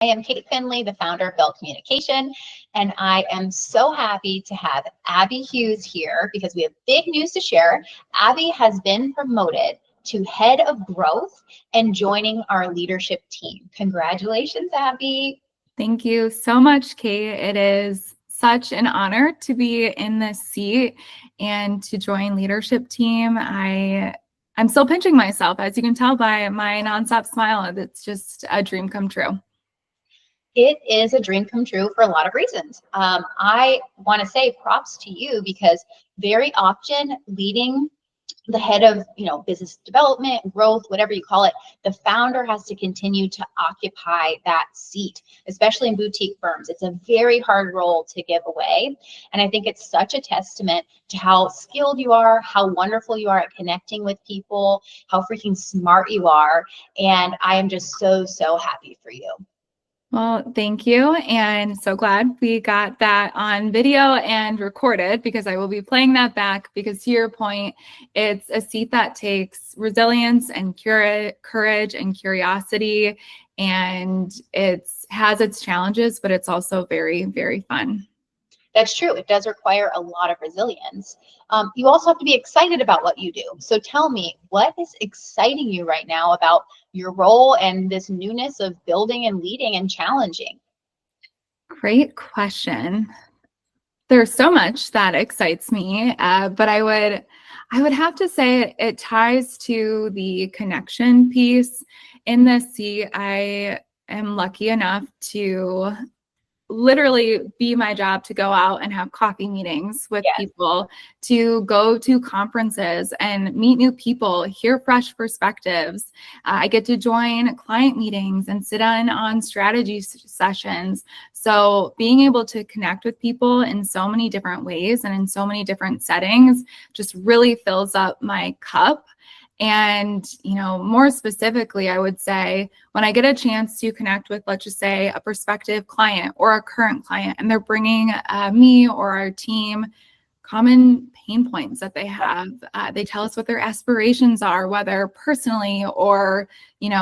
I am Kate Finley, the founder of Belle Communication, and I am so happy to have Abby Hughes here because we have big news to share. Abby has been promoted to head of growth and joining our leadership team. Congratulations, Abby. Thank you so much, Kate. It is such an honor to be in this seat and to join leadership team. I'm still pinching myself, as you can tell by my nonstop smile. It's just a dream come true. It is a dream come true for a lot of reasons. I want to say props to you because very often leading the head of business development, growth, whatever you call it, the founder has to continue to occupy that seat, especially in boutique firms. It's a very hard role to give away. And I think it's such a testament to how skilled you are, how wonderful you are at connecting with people, how freaking smart you are. And I am just so, so happy for you. Well, thank you. And so glad we got that on video and recorded because I will be playing that back because to your point, it's a seat that takes resilience and courage and curiosity, and it has its challenges, but it's also very, very fun. That's true. It does require a lot of resilience. You also have to be excited about what you do. So tell me, what is exciting you right now about your role and this newness of building and leading and challenging? Great question. There's so much that excites me, but I would have to say it ties to the connection piece. In this seat, I am lucky enough to literally be my job to go out and have coffee meetings with people, to go to conferences and meet new people, hear fresh perspectives. I get to join client meetings and sit on strategy sessions. So being able to connect with people in so many different ways and in so many different settings just really fills up my cup. And, more specifically, I would say when I get a chance to connect with, let's just say, a prospective client or a current client, and they're bringing me or our team common pain points that they have. They tell us what their aspirations are, whether personally or,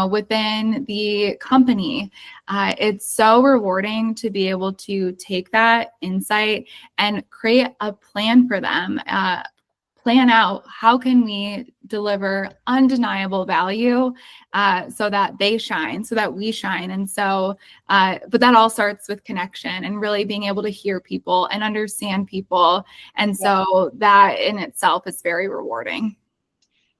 within the company. It's so rewarding to be able to take that insight and create a plan for them. Plan out how can we deliver undeniable value so that they shine, so that we shine. And so, but that all starts with connection and really being able to hear people and understand people. And so that in itself is very rewarding.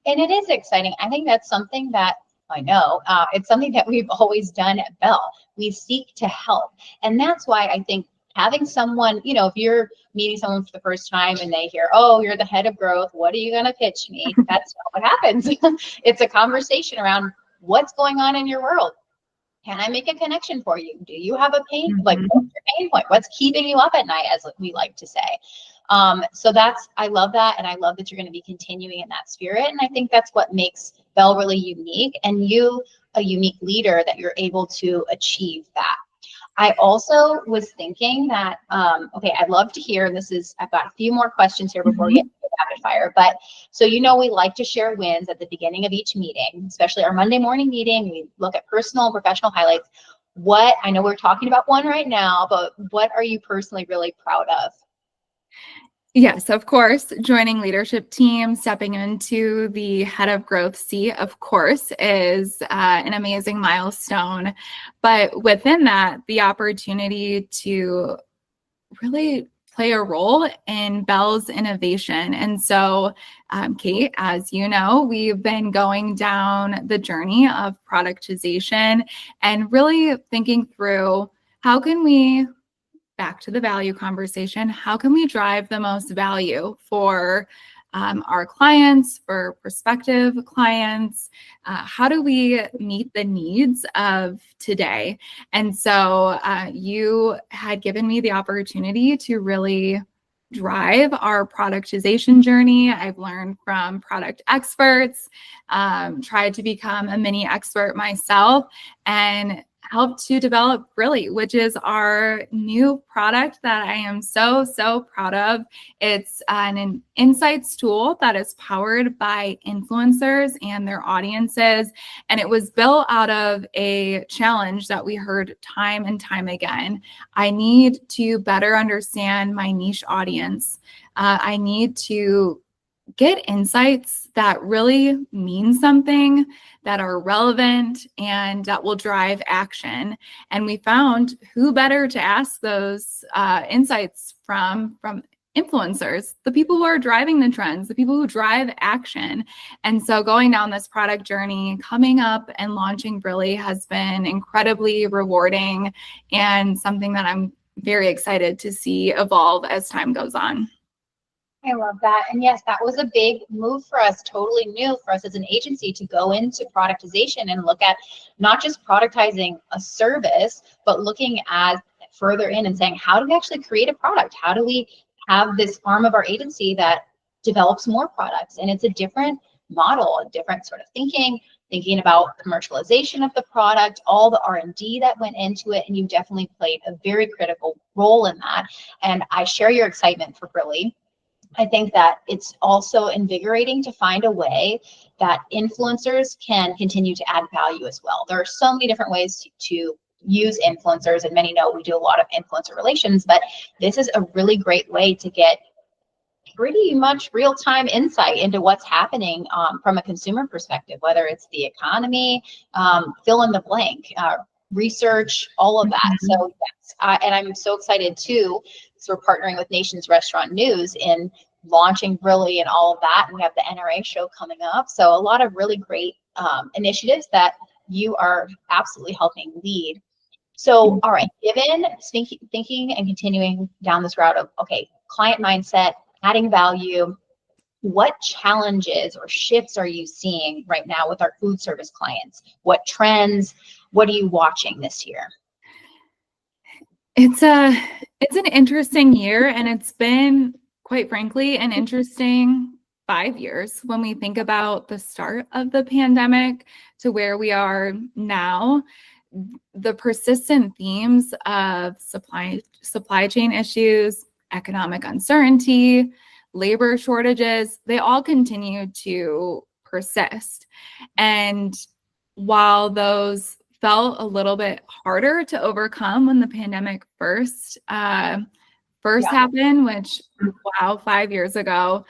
And it is exciting. I think that's something that I know it's something that we've always done at Belle. We seek to help. And that's why I think having someone, if you're meeting someone for the first time and they hear, oh, you're the head of growth, what are you going to pitch me? That's not what happens. It's a conversation around what's going on in your world. Can I make a connection for you? Do you have a pain? Like, what's your pain point? What's keeping you up at night, as we like to say? So I love that. And I love that you're going to be continuing in that spirit. And I think that's what makes Belle really unique, and you a unique leader, that you're able to achieve that. I also was thinking that, I'd love to hear, and I've got a few more questions here before we get to the rapid fire, but so we like to share wins at the beginning of each meeting, especially our Monday morning meeting. We look at personal and professional highlights. I know we're talking about one right now, but what are you personally really proud of? Yes, of course. Joining leadership team, stepping into the head of growth seat, of course, is an amazing milestone. But within that, the opportunity to really play a role in Belle's innovation. And so, Kate, as you know, we've been going down the journey of productization and really thinking through how can we, back to the value conversation, how can we drive the most value for our clients, for prospective clients? How do we meet the needs of today? And so you had given me the opportunity to really drive our productization journey. I've learned from product experts, tried to become a mini expert myself, and helped to develop Brilli, which is our new product that I am so, so proud of. It's an insights tool that is powered by influencers and their audiences. And it was built out of a challenge that we heard time and time again. I need to better understand my niche audience. I need to get insights that really mean something, that are relevant, and that will drive action. And we found who better to ask those insights from influencers, the people who are driving the trends, the people who drive action. And so going down this product journey, coming up and launching Brilli has been incredibly rewarding and something that I'm very excited to see evolve as time goes on. I love that. And yes, that was a big move for us, totally new for us as an agency to go into productization and look at not just productizing a service, but looking at further in and saying, how do we actually create a product? How do we have this arm of our agency that develops more products? And it's a different model, a different sort of thinking about commercialization of the product, all the R&D that went into it. And you definitely played a very critical role in that. And I share your excitement for Brilli. I think that it's also invigorating to find a way that influencers can continue to add value as well. There are so many different ways to use influencers, and many know we do a lot of influencer relations, but this is a really great way to get pretty much real-time insight into what's happening from a consumer perspective, whether it's the economy, fill in the blank, research, all of that. So yes, and I'm so excited too. So we're partnering with Nation's Restaurant News in launching Brilli and all of that. And we have the NRA show coming up. So a lot of really great initiatives that you are absolutely helping lead. So, all right, given thinking and continuing down this route of, okay, client mindset, adding value, what challenges or shifts are you seeing right now with our food service clients? What trends? What are you watching this year? It's an interesting year, and it's been, quite frankly, an interesting 5 years when we think about the start of the pandemic to where we are now. The persistent themes of supply chain issues, economic uncertainty, labor shortages, they all continue to persist. And while those felt a little bit harder to overcome when the pandemic first happened, which, wow, 5 years ago,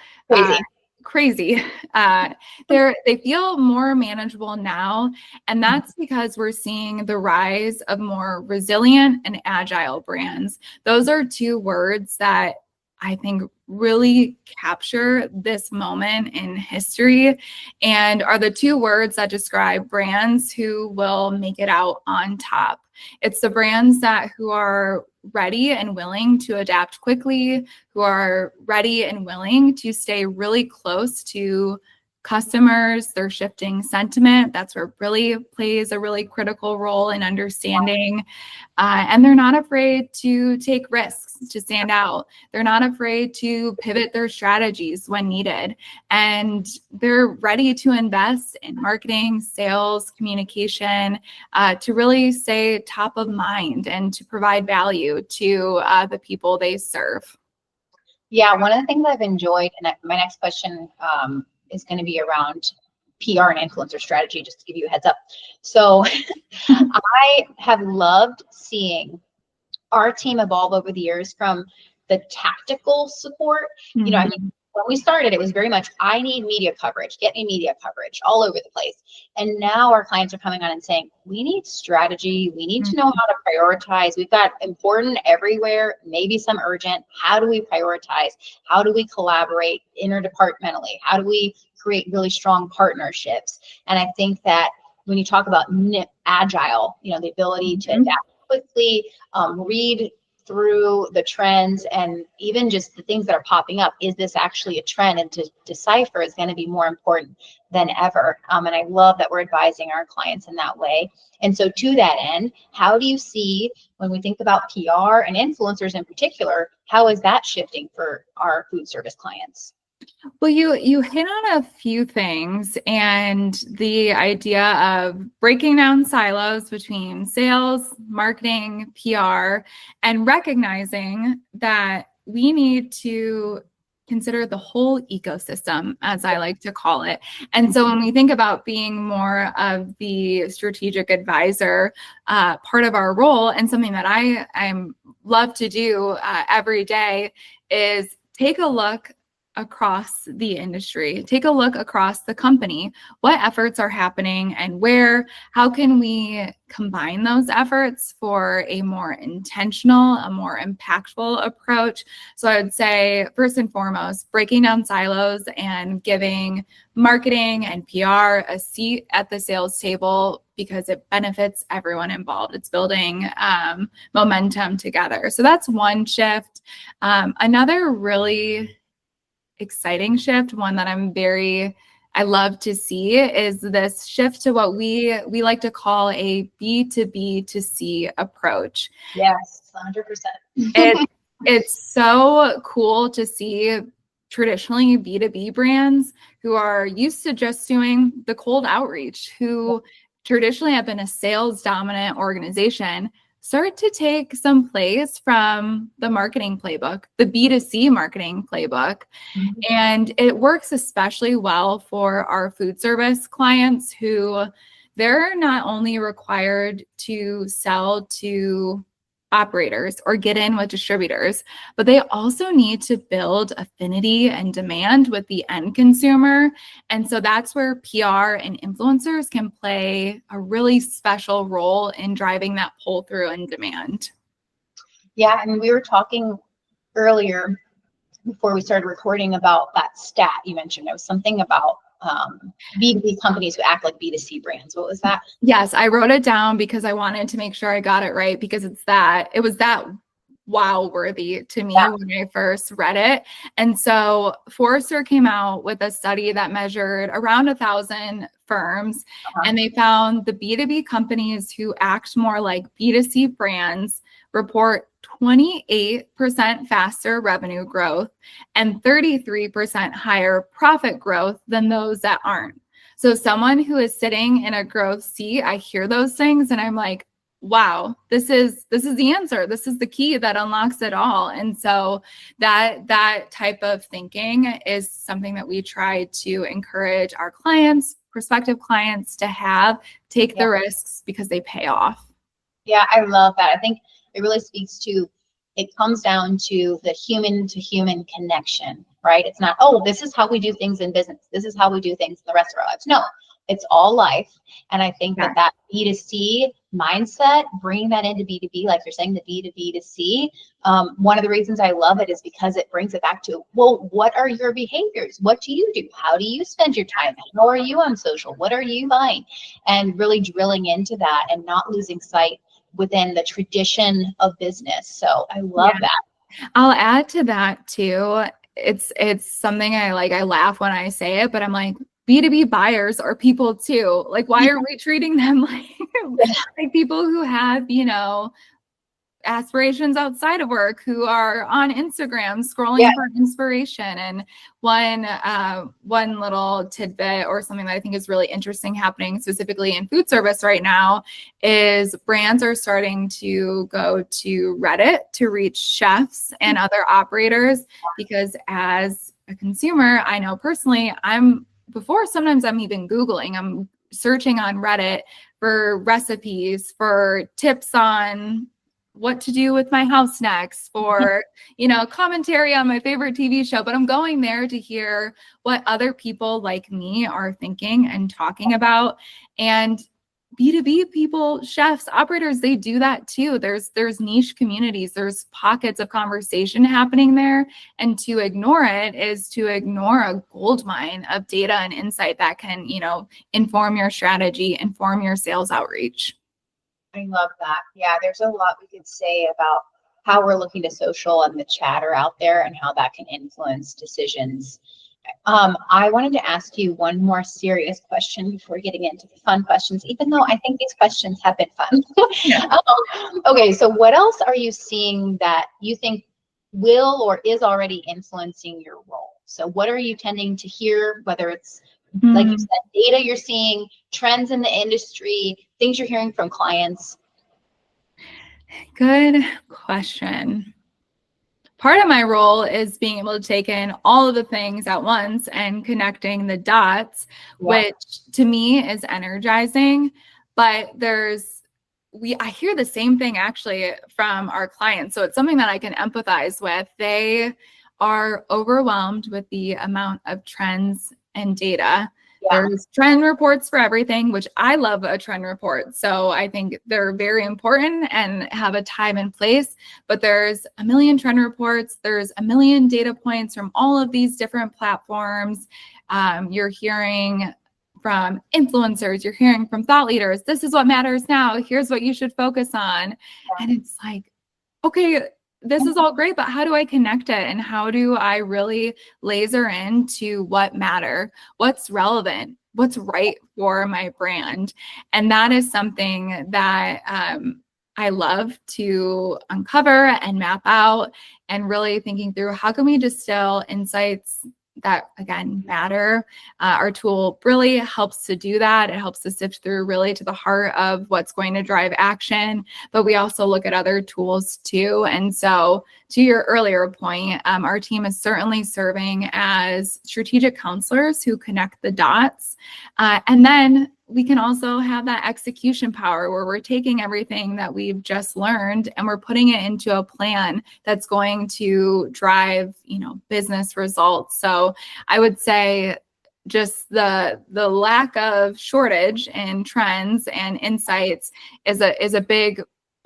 crazy. They feel more manageable now, and that's because we're seeing the rise of more resilient and agile brands. Those are two words that I think really capture this moment in history and are the two words that describe brands who will make it out on top. It's the brands who are ready and willing to adapt quickly, who are ready and willing to stay really close to customers, their shifting sentiment. That's where Brilli plays a really critical role in understanding. And they're not afraid to take risks to stand out. They're not afraid to pivot their strategies when needed. And they're ready to invest in marketing, sales, communication, to really stay top of mind and to provide value to the people they serve. Yeah, one of the things I've enjoyed, and my next question is going to be around PR and influencer strategy, just to give you a heads up. So I have loved seeing our team evolve over the years from the tactical support. You know, I mean, when we started, it was very much, I need media coverage, get me media coverage all over the place. And now our clients are coming on and saying, we need strategy. We need to know how to prioritize. We've got important everywhere, maybe some urgent. How do we prioritize? How do we collaborate interdepartmentally? How do we create really strong partnerships? And I think that when you talk about agile, you know, the ability to adapt quickly, read through the trends, and even just the things that are popping up. Is this actually a trend? And to decipher is going to be more important than ever. And I love that we're advising our clients in that way. And so to that end, how do you see, when we think about PR and influencers in particular, how is that shifting for our food service clients? Well, you hit on a few things, and the idea of breaking down silos between sales, marketing, PR, and recognizing that we need to consider the whole ecosystem, as I like to call it. And so when we think about being more of the strategic advisor, part of our role, and something that I'm love to do every day, is take a look across the industry, take a look across the company, what efforts are happening and where, how can we combine those efforts for a more intentional, a more impactful approach. So I would say, first and foremost, breaking down silos and giving marketing and PR a seat at the sales table, because it benefits everyone involved. It's building momentum together. So that's one shift. Another really exciting shift, one that I love to see, is this shift to what we like to call a B2B2C approach. Yes, 100%. It's so cool to see traditionally B2B brands who are used to just doing the cold outreach, who traditionally have been a sales dominant organization, start to take some place from the marketing playbook, the B2C marketing playbook. Mhm. And it works especially well for our food service clients, who they're not only required to sell to operators or get in with distributors, but they also need to build affinity and demand with the end consumer. And so that's where PR and influencers can play a really special role in driving that pull through and demand. Yeah, and we were talking earlier before we started recording about that stat you mentioned. It was something about B2B companies who act like B2C brands. What was that? Yes, I wrote it down because I wanted to make sure I got it right, because it was that wow worthy to me when I first read it. And so Forrester came out with a study that measured around 1,000 firms, and they found the B2B companies who act more like B2C brands report 28% faster revenue growth and 33% higher profit growth than those that aren't. So someone who is sitting in a growth seat, I hear those things and I'm like, wow, this is the answer. This is the key that unlocks it all. And so that type of thinking is something that we try to encourage our clients, prospective clients, to take the risks, because they pay off. Yeah, I love that. I think it really speaks to, it comes down to the human to human connection, right? It's not, oh, this is how we do things in business. This is how we do things in the rest of our lives. No, it's all life. And I think that B2C mindset, bringing that into B2B, like you're saying, the B2B2C, one of the reasons I love it is because it brings it back to, well, what are your behaviors? What do you do? How do you spend your time? How are you on social? What are you buying? And really drilling into that and not losing sight within the tradition of business. So I love that. I'll add to that too. It's something I laugh when I say it, but I'm like, B2B buyers are people too. Like, why are we treating them like people who have, aspirations outside of work, who are on Instagram scrolling for inspiration? And one little tidbit, or something that I think is really interesting happening specifically in food service right now, is brands are starting to go to Reddit to reach chefs and other operators, because as a consumer, I know personally, sometimes I'm even Googling, I'm searching on Reddit for recipes, for tips on what to do with my house next, for, commentary on my favorite TV show, but I'm going there to hear what other people like me are thinking and talking about. And B2B people, chefs, operators, they do that too. There's niche communities, there's pockets of conversation happening there. And to ignore it is to ignore a gold mine of data and insight that can, inform your strategy, inform your sales outreach. I love that. Yeah, there's a lot we could say about how we're looking to social and the chatter out there and how that can influence decisions. I wanted to ask you one more serious question before getting into the fun questions, even though I think these questions have been fun. Okay, so what else are you seeing that you think will or is already influencing your role? So what are you tending to hear, whether it's, like you said, data you're seeing, trends in the industry, things you're hearing from clients? Good question. Part of my role is being able to take in all of the things at once and connecting the dots, which to me is energizing. But I hear the same thing actually from our clients. So it's something that I can empathize with. They are overwhelmed with the amount of trends and data. There's trend reports for everything, which I love a trend report. So I think they're very important and have a time and place, but there's a million trend reports. There's a million data points from all of these different platforms. You're hearing from influencers, you're hearing from thought leaders. This is what matters now. Here's what you should focus on. And it's like, okay, this is all great, but how do I connect it? And how do I really laser into what matter, what's relevant, what's right for my brand? And that is something that I love to uncover and map out, and really thinking through how can we distill insights that, again, matter. Our tool Brilli helps to do that. It helps to sift through really to the heart of what's going to drive action, but we also look at other tools too. And so to your earlier point, our team is certainly serving as strategic counselors who connect the dots. And then we can also have that execution power where we're taking everything that we've just learned and we're putting it into a plan that's going to drive, business results. So I would say just the lack of shortage in trends and insights is a big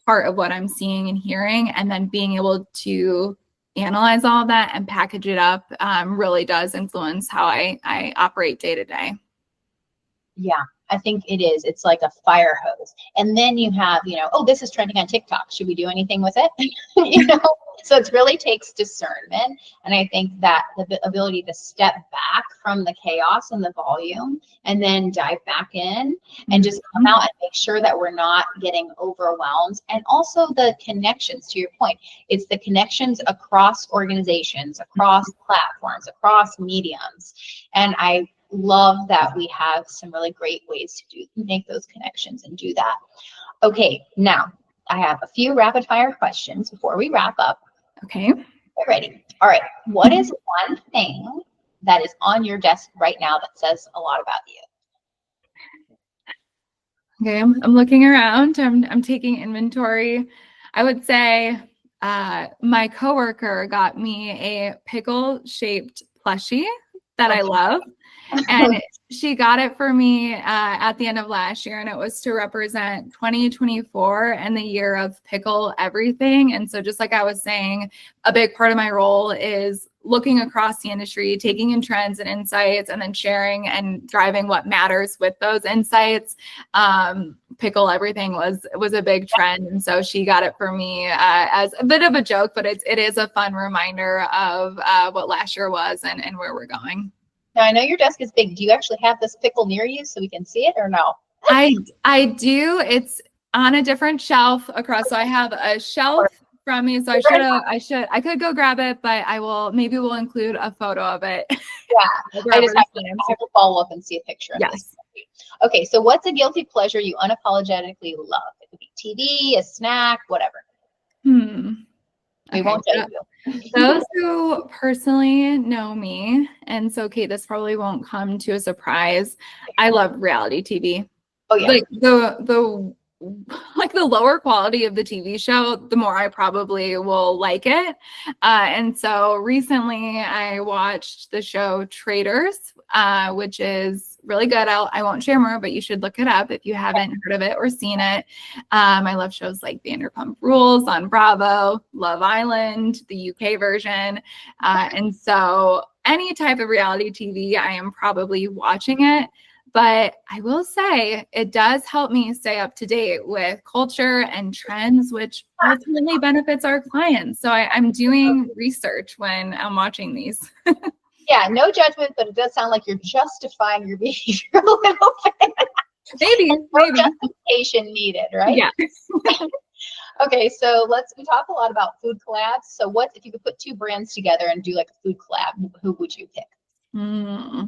part of what I'm seeing and hearing. And then being able to analyze all of that and package it up really does influence how I operate day to day. Yeah, I think it is. It's like a fire hose. And then you have, oh, this is trending on TikTok. Should we do anything with it? So it really takes discernment. And I think that the ability to step back from the chaos and the volume and then dive back in and just come out and make sure that we're not getting overwhelmed. And also the connections, to your point, it's the connections across organizations, across platforms, across mediums. And I love that we have some really great ways to make those connections and do that. Okay, now I have a few rapid fire questions before we wrap up. Okay. Get ready. All right. What is one thing that is on your desk right now that says a lot about you? Okay, I'm looking around. I'm taking inventory. I would say my coworker got me a pickle-shaped plushie that I love. And she got it for me at the end of last year, and it was to represent 2024 and the year of pickle everything. And so just like I was saying, a big part of my role is looking across the industry, taking in trends and insights, and then sharing and driving what matters with those insights. Pickle everything was a big trend. And so she got it for me as a bit of a joke, but it is a fun reminder of what last year was and where we're going. Now, I know your desk is big. Do you actually have this pickle near you so we can see it, or no? I do. It's on a different shelf across. So I have a shelf from me. So I could go grab it, but maybe we'll include a photo of it. Yeah. I have to follow up and see a picture of this. Okay. So what's a guilty pleasure you unapologetically love? It could be TV, a snack, whatever. We won't tell you. Those who personally know me, and so Kate, this probably won't come to a surprise. I love reality TV. Oh yeah. Like the lower quality of the TV show, the more I probably will like it. And so recently I watched the show Traitors, which is really good. I won't share more, but you should look it up if you haven't heard of it or seen it. I love shows like Vanderpump Rules on Bravo, Love Island, the UK version. And so any type of reality TV, I am probably watching it. But I will say it does help me stay up to date with culture and trends, which ultimately benefits our clients. So I'm doing research when I'm watching these. Yeah, no judgment, but it does sound like you're justifying your behavior a little bit. Maybe. No justification needed, right? Yeah. Okay, so we talk a lot about food collabs. So what if you could put two brands together and do like a food collab, who would you pick? Hmm.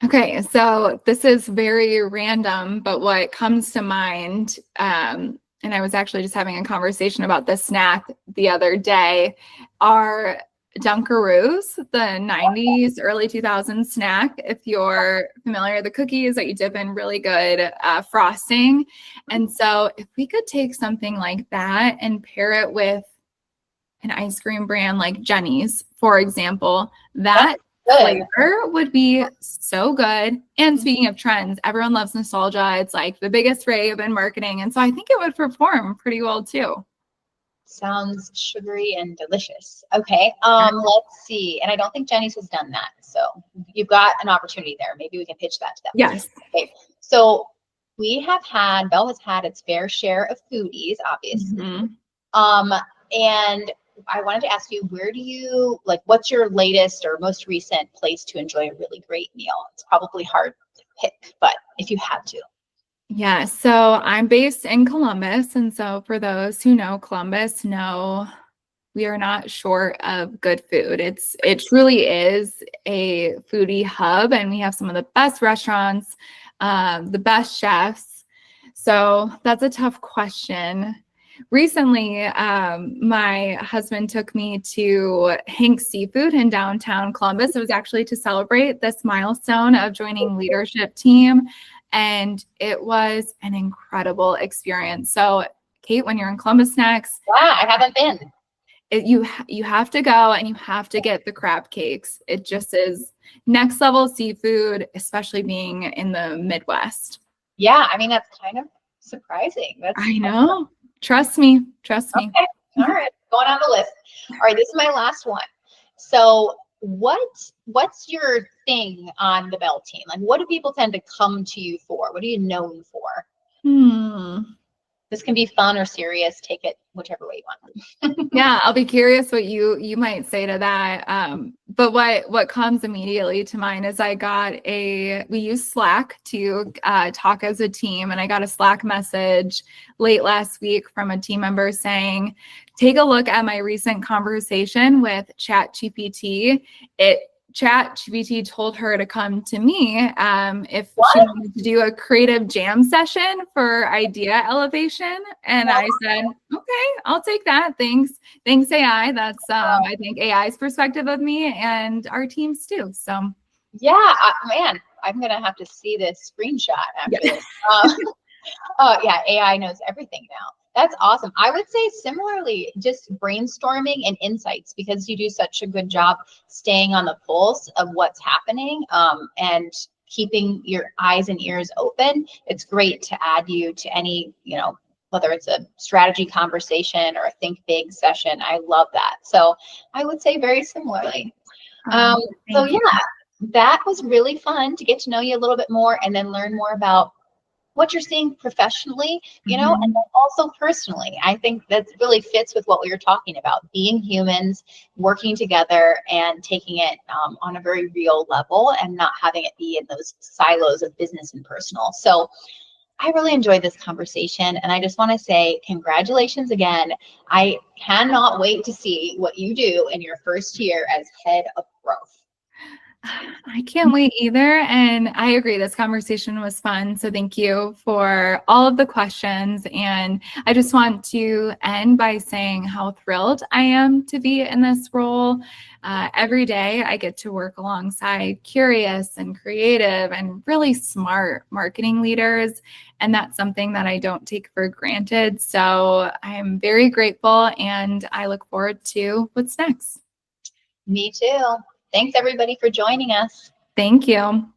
Okay, so this is very random, but what comes to mind, and I was actually just having a conversation about this snack the other day, are Dunkaroos, the 90s, early 2000s snack. If you're familiar, the cookies that you dip in really good frosting. And so if we could take something like that and pair it with an ice cream brand like Jenny's, for example, that Good. flavor would be so good. And speaking of trends, everyone loves nostalgia. It's like the biggest rave in marketing. And so I think it would perform pretty well too. Sounds sugary and delicious. Okay, let's see. And I don't think Jenny's has done that. So you've got an opportunity there. Maybe we can pitch that to them. Yes. Okay, so Belle has had its fair share of foodies, obviously. Mm-hmm. And I wanted to ask you, what's your latest or most recent place to enjoy a really great meal? It's probably hard to pick, but if you had to. Yeah, so I'm based in Columbus. And so for those who know Columbus, know we are not short of good food. It truly is a foodie hub, and we have some of the best restaurants, the best chefs. So that's a tough question. Recently, my husband took me to Hank's Seafood in downtown Columbus. It was actually to celebrate this milestone of joining leadership team, and it was an incredible experience. So, Kate, when you're in Columbus next, Yeah, I haven't been. You have to go and you have to get the crab cakes. It just is next level seafood, especially being in the Midwest. Yeah, I mean, that's kind of surprising. I know. Trust me. Trust me. Okay. All right. Going on the list. All right. This is my last one. So what's your thing on the Belle team? Like, what do people tend to come to you for? What are you known for? This can be fun or serious. Take it whichever way you want. Yeah, I'll be curious what you might say to that. But what comes immediately to mind is we use Slack to talk as a team, and I got a Slack message late last week from a team member saying, take a look at my recent conversation with ChatGPT. ChatGPT told her to come to me if she wanted to do a creative jam session for idea elevation. And I said, okay, I'll take that. Thanks, AI. That's I think AI's perspective of me and our teams too. So yeah, man, I'm gonna have to see this screenshot after this. Yeah, AI knows everything now. That's awesome. I would say similarly, just brainstorming and insights, because you do such a good job staying on the pulse of what's happening and keeping your eyes and ears open. It's great to add you to any, whether it's a strategy conversation or a think big session. I love that. So I would say very similarly. So yeah, that was really fun to get to know you a little bit more and then learn more about what you're seeing professionally, and then also personally. I think that really fits with what we were talking about, being humans, working together and taking it on a very real level and not having it be in those silos of business and personal. So I really enjoyed this conversation, and I just want to say congratulations again. I cannot wait to see what you do in your first year as head of growth. I can't wait either. And I agree, this conversation was fun. So thank you for all of the questions. And I just want to end by saying how thrilled I am to be in this role. Every day I get to work alongside curious and creative and really smart marketing leaders. And that's something that I don't take for granted. So I'm very grateful and I look forward to what's next. Me too. Thanks everybody for joining us. Thank you.